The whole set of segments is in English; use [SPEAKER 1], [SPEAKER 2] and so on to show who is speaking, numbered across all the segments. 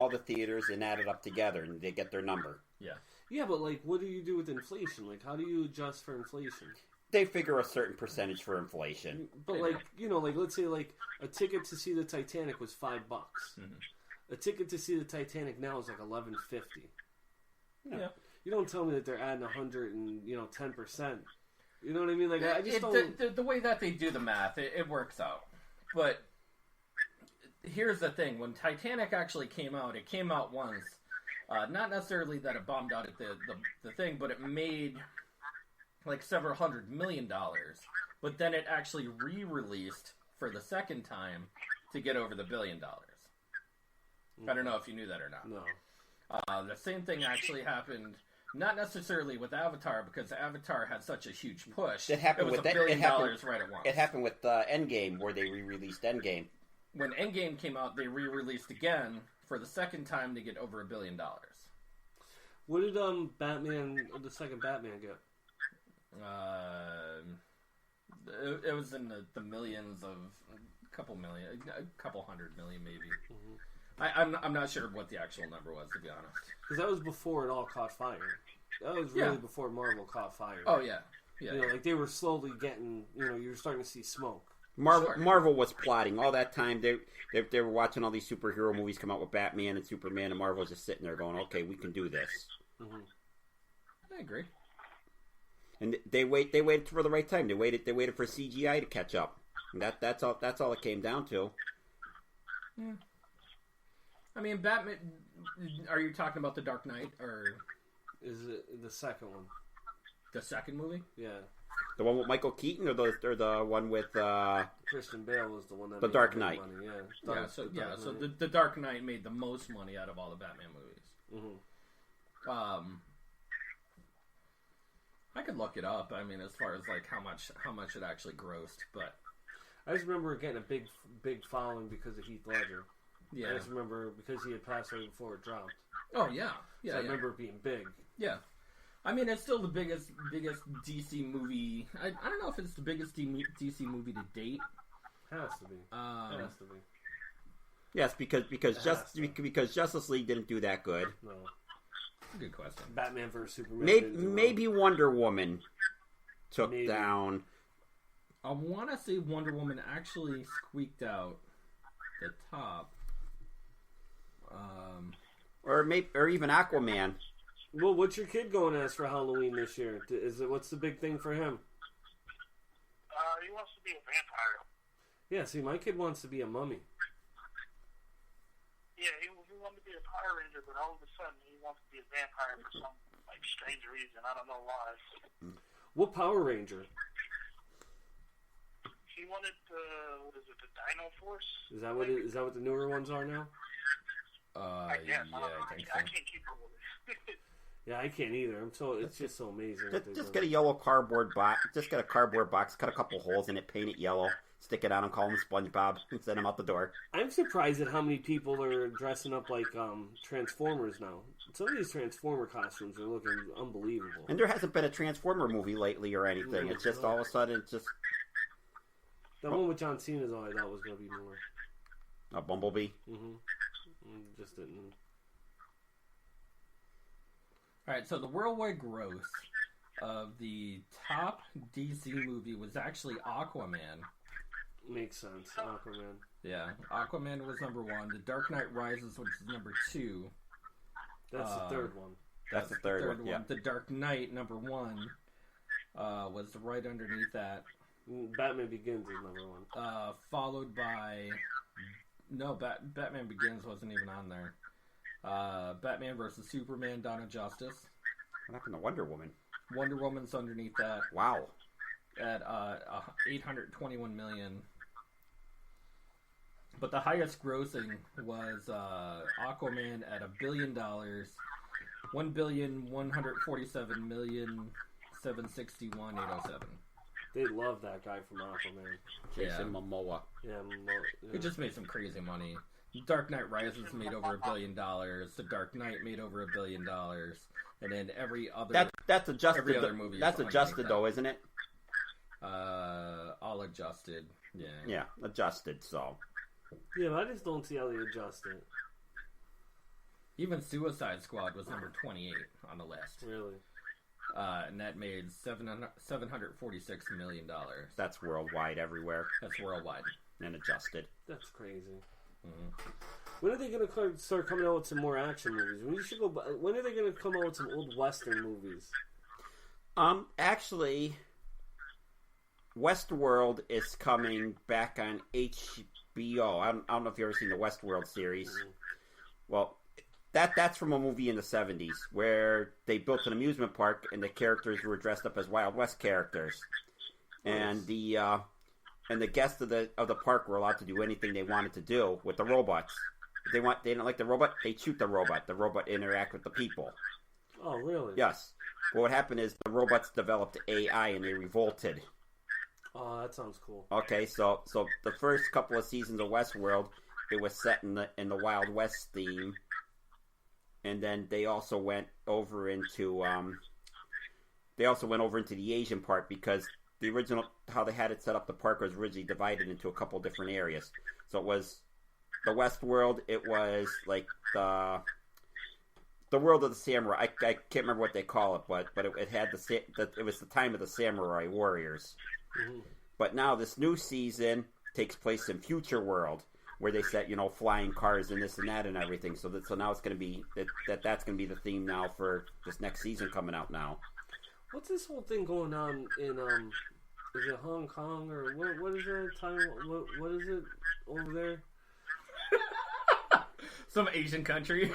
[SPEAKER 1] all the theaters and add it up together, and they get their number.
[SPEAKER 2] Yeah.
[SPEAKER 3] Yeah, but like, what do you do with inflation? Like, how do you adjust for inflation?
[SPEAKER 1] They figure a certain percentage for inflation.
[SPEAKER 3] But like, you know, like let's say like a ticket to see the Titanic was $5. Mm-hmm. A ticket to see the Titanic now is like $11.50.
[SPEAKER 1] Yeah.
[SPEAKER 3] You don't tell me that they're adding 10%. You know what I mean? Like I just don't.
[SPEAKER 2] The way that they do the math, it works out. But here's the thing: when Titanic actually came out, it came out once. Not necessarily that it bombed out at the thing, but it made like several $100 million. But then it actually re-released for the second time to get over the $1 billion. I don't know if you knew that or not.
[SPEAKER 3] No.
[SPEAKER 2] The same thing actually happened, not necessarily with Avatar, because Avatar had such a huge push.
[SPEAKER 1] It happened with
[SPEAKER 2] $1 billion right at once.
[SPEAKER 1] It happened with Endgame, where they re-released Endgame.
[SPEAKER 2] When Endgame came out, they re-released again for the second time to get over $1 billion.
[SPEAKER 3] What did the second Batman get?
[SPEAKER 2] It was in the millions of a couple hundred million maybe. Mm-hmm. I'm not sure what the actual number was, to be honest.
[SPEAKER 3] Because that was before it all caught fire. That was really before Marvel caught fire.
[SPEAKER 2] Oh yeah, yeah.
[SPEAKER 3] You know, like they were slowly getting. You know, you were starting to see smoke.
[SPEAKER 1] Marvel was plotting all that time. They were watching all these superhero movies come out with Batman and Superman, and Marvel was just sitting there going, "Okay, we can do this."
[SPEAKER 3] Mm-hmm.
[SPEAKER 2] I agree.
[SPEAKER 1] And they waited for the right time. They waited for CGI to catch up. And that's all it came down to.
[SPEAKER 2] Yeah. I mean, Batman. Are you talking about the Dark Knight, or
[SPEAKER 3] is it the second one?
[SPEAKER 2] The second movie?
[SPEAKER 3] Yeah.
[SPEAKER 1] The one with Michael Keaton, or the one with
[SPEAKER 3] Christian Bale was the one that
[SPEAKER 1] the
[SPEAKER 3] made
[SPEAKER 1] Dark
[SPEAKER 3] the
[SPEAKER 1] Knight.
[SPEAKER 3] Money.
[SPEAKER 2] So the Dark Knight made the most money out of all the Batman movies.
[SPEAKER 3] Mm-hmm.
[SPEAKER 2] I could look it up. I mean, as far as like how much it actually grossed, but
[SPEAKER 3] I just remember getting a big following because of Heath Ledger.
[SPEAKER 2] Yeah.
[SPEAKER 3] I just remember because he had passed right before it dropped.
[SPEAKER 2] Oh yeah, yeah.
[SPEAKER 3] So I remember it being big.
[SPEAKER 2] Yeah. I mean, it's still the biggest DC movie. I don't know if it's the biggest DC movie to date.
[SPEAKER 3] Has to be. Has to be.
[SPEAKER 1] Yes, because Justice League didn't do that good.
[SPEAKER 3] No.
[SPEAKER 2] Good question.
[SPEAKER 3] Batman vs Superman.
[SPEAKER 1] Maybe Wonder Woman took down.
[SPEAKER 2] I want to say Wonder Woman actually squeaked out the top.
[SPEAKER 1] Or even Aquaman.
[SPEAKER 3] Well, what's your kid going as for Halloween this year? What's the big thing for him?
[SPEAKER 4] He wants to be a vampire.
[SPEAKER 3] Yeah, see, my kid wants to be a mummy.
[SPEAKER 4] Yeah, he wanted to be a Power Ranger, but all of a sudden he wants to be a vampire for some strange reason. I don't know why.
[SPEAKER 3] What Power Ranger?
[SPEAKER 4] He wanted the Dino Force?
[SPEAKER 3] Is that what the newer ones are now?
[SPEAKER 2] I guess. I think so.
[SPEAKER 4] I can't keep up with it.
[SPEAKER 3] Yeah, I can't either. It's just so amazing.
[SPEAKER 1] Just get a yellow cardboard box. Just get a cardboard box, cut a couple holes in it, paint it yellow, stick it on him, call him SpongeBob, and send him out the door.
[SPEAKER 3] I'm surprised at how many people are dressing up like Transformers now. Some of these Transformer costumes are looking unbelievable.
[SPEAKER 1] And there hasn't been a Transformer movie lately or anything. It's just all of a sudden, it's just...
[SPEAKER 3] That one with John Cena is all I thought was going to be more.
[SPEAKER 1] A Bumblebee?
[SPEAKER 3] Mm-hmm. Just didn't...
[SPEAKER 2] Alright, so the worldwide gross of the top DC movie was actually Aquaman.
[SPEAKER 3] Makes sense. Aquaman.
[SPEAKER 2] Yeah, Aquaman was number 1. The Dark Knight Rises was number 2.
[SPEAKER 3] That's the third one.
[SPEAKER 1] That's the third one. Yeah.
[SPEAKER 2] The Dark Knight, number 1, was right underneath that.
[SPEAKER 3] Batman Begins is number 1.
[SPEAKER 2] Followed by... No, Batman Begins wasn't even on there. Batman vs. Superman, Dawn of Justice.
[SPEAKER 1] What happened to Wonder Woman?
[SPEAKER 2] Wonder Woman's underneath that.
[SPEAKER 1] Wow.
[SPEAKER 2] At $821 million. But the highest grossing was Aquaman at $1 billion. $1,147,761,807.
[SPEAKER 3] They love that guy from Aquaman.
[SPEAKER 1] Jason Momoa.
[SPEAKER 3] Yeah,
[SPEAKER 2] He just made some crazy money. Dark Knight Rises made over $1 billion. The Dark Knight made over $1 billion. And then every other
[SPEAKER 1] that's adjusted.
[SPEAKER 2] Every other movie
[SPEAKER 1] that's adjusted though, isn't it?
[SPEAKER 2] All adjusted. Yeah.
[SPEAKER 1] Yeah, adjusted. So.
[SPEAKER 3] Yeah, but I just don't see how they adjust it.
[SPEAKER 2] Even Suicide Squad was number 28 on the list.
[SPEAKER 3] Really?
[SPEAKER 2] And that made $746 million.
[SPEAKER 1] That's worldwide, everywhere,
[SPEAKER 2] That's worldwide.
[SPEAKER 1] and adjusted.
[SPEAKER 3] That's crazy.
[SPEAKER 2] Mm-hmm.
[SPEAKER 3] When are they going to start coming out with some more action movies? When are they going to come out with some old Western movies?
[SPEAKER 1] Actually, Westworld is coming back on HBO. I don't know if you've ever seen the Westworld series.
[SPEAKER 3] Mm-hmm.
[SPEAKER 1] Well, that's from a movie in the 70s where they built an amusement park and the characters were dressed up as Wild West characters. And the guests of the park were allowed to do anything they wanted to do with the robots. If they didn't like the robot, they'd shoot the robot. The robot interact with the people.
[SPEAKER 3] Oh, really?
[SPEAKER 1] Yes. But what happened is the robots developed AI and they revolted.
[SPEAKER 3] Oh, that sounds cool.
[SPEAKER 1] Okay, so the first couple of seasons of Westworld, it was set in the Wild West theme, and then they also went over into the Asian part because the original how they had it set up, the park was originally divided into a couple different areas. So it was the Westworld. It was like the world of the samurai. I can't remember what they call it, but it had it was the time of the samurai warriors.
[SPEAKER 3] Mm-hmm.
[SPEAKER 1] But now this new season takes place in Future World, where they set flying cars and this and that and everything. So now it's going to be that's going to be the theme now for this next season coming out now.
[SPEAKER 3] What's this whole thing going on in is it Hong Kong or what is it? Taiwan? What is it over there?
[SPEAKER 2] Some Asian country.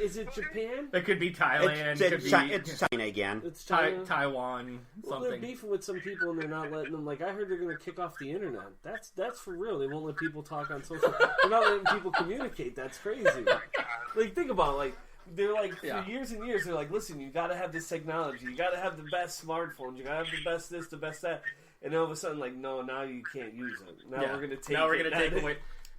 [SPEAKER 3] Is it Japan?
[SPEAKER 2] It could be Thailand.
[SPEAKER 1] It's China again.
[SPEAKER 3] It's China.
[SPEAKER 2] Taiwan.
[SPEAKER 3] Well,
[SPEAKER 2] Something.
[SPEAKER 3] they're beefing with some people and they're not letting them. Like I heard they're going to kick off the internet. That's for real. They won't let people talk on social. They're not letting people communicate. That's crazy. Like think about it. Like they're like for years and years. They're like, listen, you got to have this technology. You got to have the best smartphones. You got to have the best this, the best that. And all of a sudden, like, no, now you can't use it. Now we're going to take.
[SPEAKER 2] Now we're going to take away.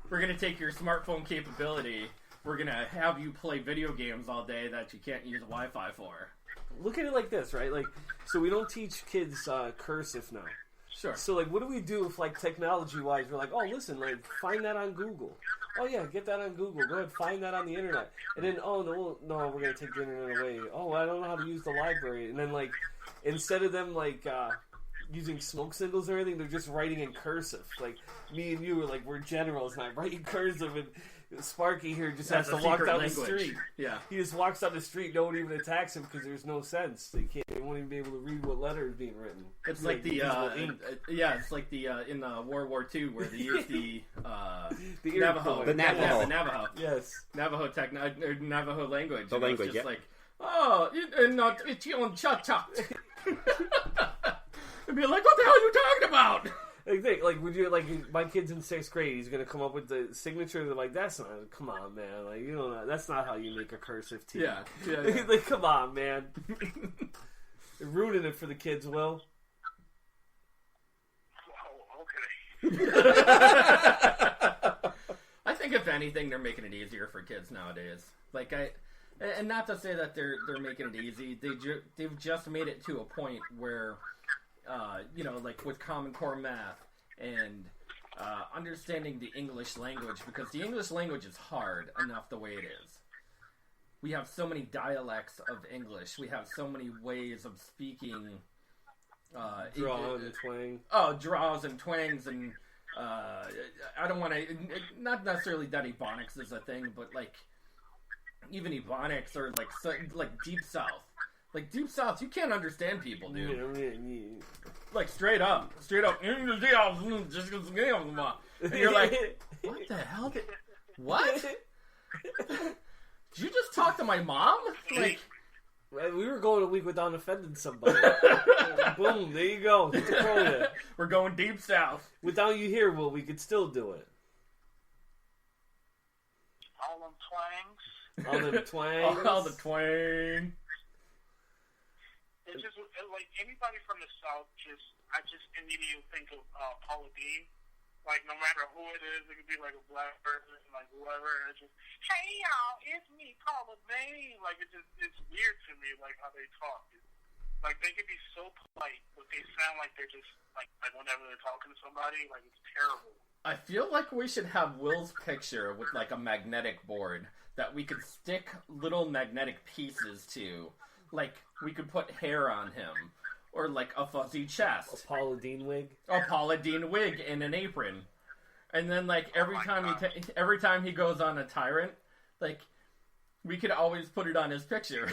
[SPEAKER 2] We're going to take your smartphone capability. We're going to have you play video games all day that you can't use Wi-Fi for.
[SPEAKER 3] Look at it like this, right? Like, so we don't teach kids cursive now.
[SPEAKER 2] Sure.
[SPEAKER 3] So, like, what do we do if, like, technology-wise, we're like, oh, listen, like, find that on Google. Oh, yeah, get that on Google. Go ahead, find that on the internet. And then, oh, no, we're going to take the internet away. Oh, I don't know how to use the library. And then, like, instead of them, like, using smoke signals or anything, they're just writing in cursive. Like, me and you are, like, we're generals, and I write in cursive, and Sparky here just has to walk down the street.
[SPEAKER 2] Yeah.
[SPEAKER 3] He just walks down the street. No one even attacks him because there's no sense. They won't even be able to read what letter is being written.
[SPEAKER 2] It's like the it's like the in World War II where they used the Navajo.
[SPEAKER 1] The Navajo.
[SPEAKER 2] Yeah, the Navajo.
[SPEAKER 3] Yes.
[SPEAKER 2] Navajo language.
[SPEAKER 1] The language.
[SPEAKER 2] Just like, oh, not it's on cha-cha. I'd be like, what the hell are you talking about?
[SPEAKER 3] Like, would you, like, my kid's in 6th grade, he's going to come up with the signature, they're like, that's not, come on, man, like, you don't know, that's not how you make a cursive T.
[SPEAKER 2] Yeah.
[SPEAKER 3] Like, come on, man. You're ruining it for the kids, Will.
[SPEAKER 4] Oh, okay.
[SPEAKER 2] I think if anything, they're making it easier for kids nowadays. Like, and not to say that they're making it easy, they've just made it to a point where, like with Common Core math and understanding the English language, because the English language is hard enough the way it is. We have so many dialects of English. We have so many ways of speaking.
[SPEAKER 3] Draws and twang.
[SPEAKER 2] Oh, draws and twangs, and I don't want to. Not necessarily that Ebonics is a thing, but like even Ebonics or like Deep South. Like, Deep South, you can't understand people, dude.
[SPEAKER 3] Yeah.
[SPEAKER 2] Like, straight up. And you're like, what the hell? What? Did you just talk to my mom? Like,
[SPEAKER 3] we were going a week without offending somebody. Boom, there you go.
[SPEAKER 2] We're going Deep South.
[SPEAKER 3] Without you here, Will, we could still do it.
[SPEAKER 4] All them twangs.
[SPEAKER 3] All them twangs.
[SPEAKER 2] All the twang.
[SPEAKER 4] It's just like anybody from the South. I just immediately think of Paula Dean. Like no matter who it is, it could be like a black person, like whoever. And it's just, hey y'all, it's me, Paula Dean. Like it's weird to me, like how they talk. Like they could be so polite, but they sound like they're just like whenever they're talking to somebody, like it's terrible.
[SPEAKER 2] I feel like we should have Will's picture with like a magnetic board that we could stick little magnetic pieces to. Like, we could put hair on him. Or like a fuzzy chest.
[SPEAKER 3] A Paula Deen wig.
[SPEAKER 2] A Paula Deen wig in an apron. And then like every time he goes on a tyrant, like we could always put it on his picture.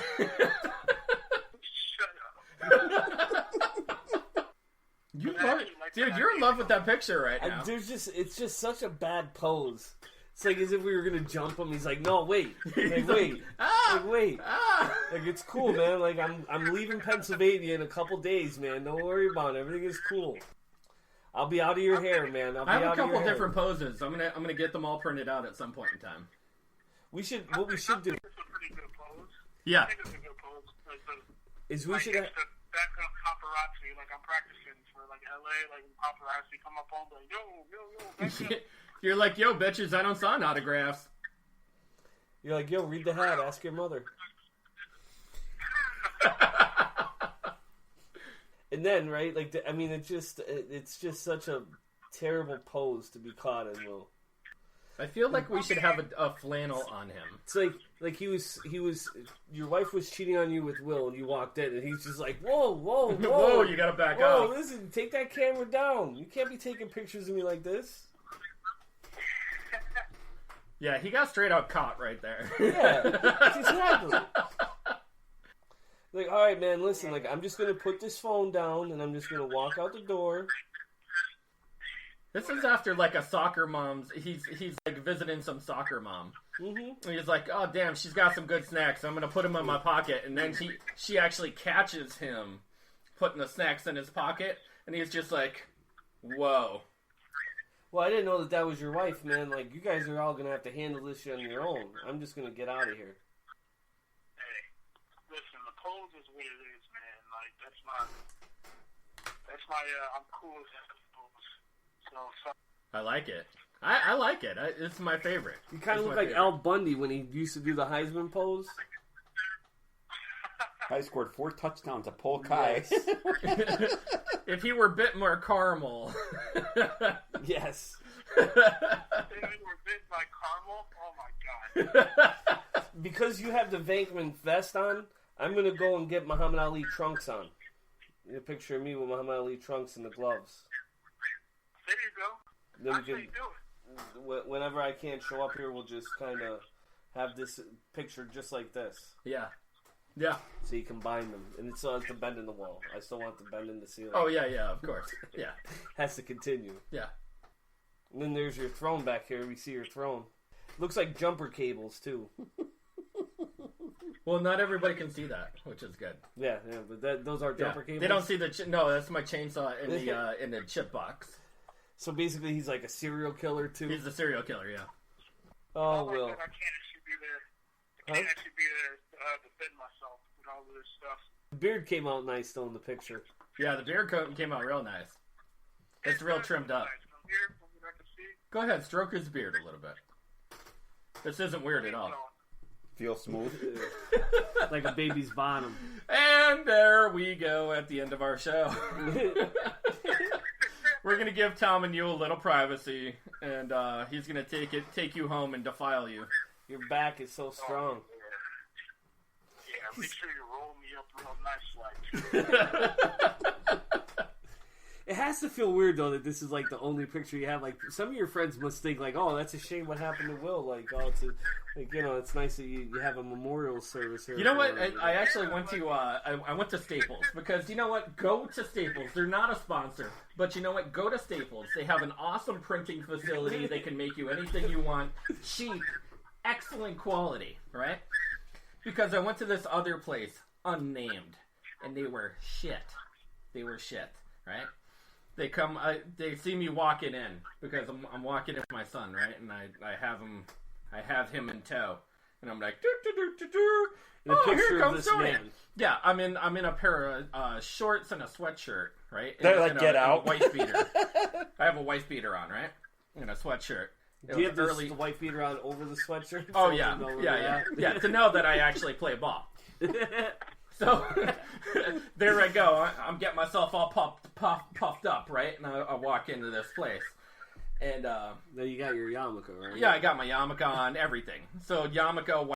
[SPEAKER 2] Dude, you're in love with that picture right now.
[SPEAKER 3] It's just such a bad pose. It's like as if we were gonna jump him. He's like, no, wait, like, wait, like, wait. Like, it's cool, man. Like, I'm leaving Pennsylvania in a couple days, man. Don't worry about it. Everything is cool. I'll be out of your hair, man.
[SPEAKER 2] I have a couple different poses. I'm gonna get them all printed out at some point in time.
[SPEAKER 3] What we should do.
[SPEAKER 4] It's a pretty good pose.
[SPEAKER 2] Yeah.
[SPEAKER 4] I think it's a good pose.
[SPEAKER 3] Is we should.
[SPEAKER 4] Back up paparazzi, like I'm practicing for like LA, like paparazzi come up on like yo.
[SPEAKER 2] You're like, yo, bitches, I don't sign autographs.
[SPEAKER 3] You're like, yo, read the hat, ask your mother. And then, right, like, I mean, it's just such a terrible pose to be caught in, Will.
[SPEAKER 2] I feel like we should have a flannel on him.
[SPEAKER 3] It's like he was, your wife was cheating on you with Will, and you walked in, and he's just like, whoa,
[SPEAKER 2] Whoa, you gotta back up.
[SPEAKER 3] Whoa, listen, take that camera down. You can't be taking pictures of me like this.
[SPEAKER 2] Yeah, he got straight up caught right there.
[SPEAKER 3] Yeah, exactly. Like, all right, man, listen, like, I'm just going to put this phone down, and I'm just going to walk out the door.
[SPEAKER 2] This is after, like, a soccer mom's... He's like, visiting some soccer mom. Mm-hmm. And he's like, oh, damn, she's got some good snacks. I'm going to put them in my pocket. And then she actually catches him putting the snacks in his pocket, and he's just like, whoa.
[SPEAKER 3] Well, I didn't know that was your wife, man. Like, you guys are all going to have to handle this shit on your own. I'm just going to get out of here.
[SPEAKER 4] Hey, listen, the pose is what it is, man. Like, that's my I'm cool as that pose. So.
[SPEAKER 2] I like it. I like it. It's my favorite.
[SPEAKER 3] You kind of look like Al Bundy when he used to do the Heisman pose.
[SPEAKER 1] I scored 4 touchdowns at Podguyz.
[SPEAKER 2] Yes. If he were a bit more caramel.
[SPEAKER 3] Yes.
[SPEAKER 4] If he were bit by caramel, oh my god.
[SPEAKER 3] Because you have the Venkman vest on, I'm going to go and get Muhammad Ali trunks on. A picture of me with Muhammad Ali trunks and the gloves.
[SPEAKER 4] There you go.
[SPEAKER 3] Then
[SPEAKER 4] That's
[SPEAKER 3] we
[SPEAKER 4] how you do it.
[SPEAKER 3] Whenever I can't show up here, we'll just kind of have this picture just like this.
[SPEAKER 2] Yeah. Yeah.
[SPEAKER 3] So you combine them. And it still has the bend in the wall. I still want the bend in the ceiling.
[SPEAKER 2] Oh, yeah, of course. Yeah.
[SPEAKER 3] Has to continue.
[SPEAKER 2] Yeah.
[SPEAKER 3] And then there's your throne back here. We see your throne. Looks like jumper cables, too.
[SPEAKER 2] Well, not everybody can see that, which is good.
[SPEAKER 3] Yeah, but those are jumper cables.
[SPEAKER 2] They don't see the... No, that's my chainsaw in the chip box.
[SPEAKER 3] So basically he's like a serial killer, too?
[SPEAKER 2] He's a serial killer, yeah.
[SPEAKER 3] Oh, Will.
[SPEAKER 4] I can't actually be there. I can't actually be there to defend myself with all of this stuff.
[SPEAKER 3] The beard came out nice, though, in the picture.
[SPEAKER 2] Yeah, the beard coat came out real nice. It's real trimmed up. Go ahead, stroke his beard a little bit. This isn't weird at all.
[SPEAKER 1] Feel smooth.
[SPEAKER 3] Like a baby's bottom.
[SPEAKER 2] And there we go at the end of our show. We're going to give Tom and you a little privacy, and he's going to take you home and defile you.
[SPEAKER 3] Your back is so strong.
[SPEAKER 4] Yeah, make sure you roll me up real nice like.
[SPEAKER 3] It has to feel weird, though, that this is, like, the only picture you have. Like, some of your friends must think, like, oh, that's a shame what happened to Will. Like, oh, it's nice that you have a memorial service here.
[SPEAKER 2] You know what? I actually went to, I went to Staples. Because, you know what? Go to Staples. They're not a sponsor. But you know what? Go to Staples. They have an awesome printing facility. They can make you anything you want. Cheap. Excellent quality. Right? Because I went to this other place, unnamed. And they were shit. Right? They come, they see me walking in because I'm walking in with my son, right? And I have him in tow, and I'm like, oh, here comes Tony. Man. Yeah, I'm in a pair of shorts and a sweatshirt, right?
[SPEAKER 1] They're like, get out.
[SPEAKER 2] A wife beater. I have a wife beater on, right? And a sweatshirt.
[SPEAKER 3] Do you have the wife beater on over the sweatshirt?
[SPEAKER 2] Oh yeah, yeah. To know that I actually play ball. So, there I go. I'm getting myself all puffed up, right? And I walk into this place. And
[SPEAKER 3] Now you got your yarmulke, right?
[SPEAKER 2] yeah, I got my yarmulke on, everything. So yarmulke,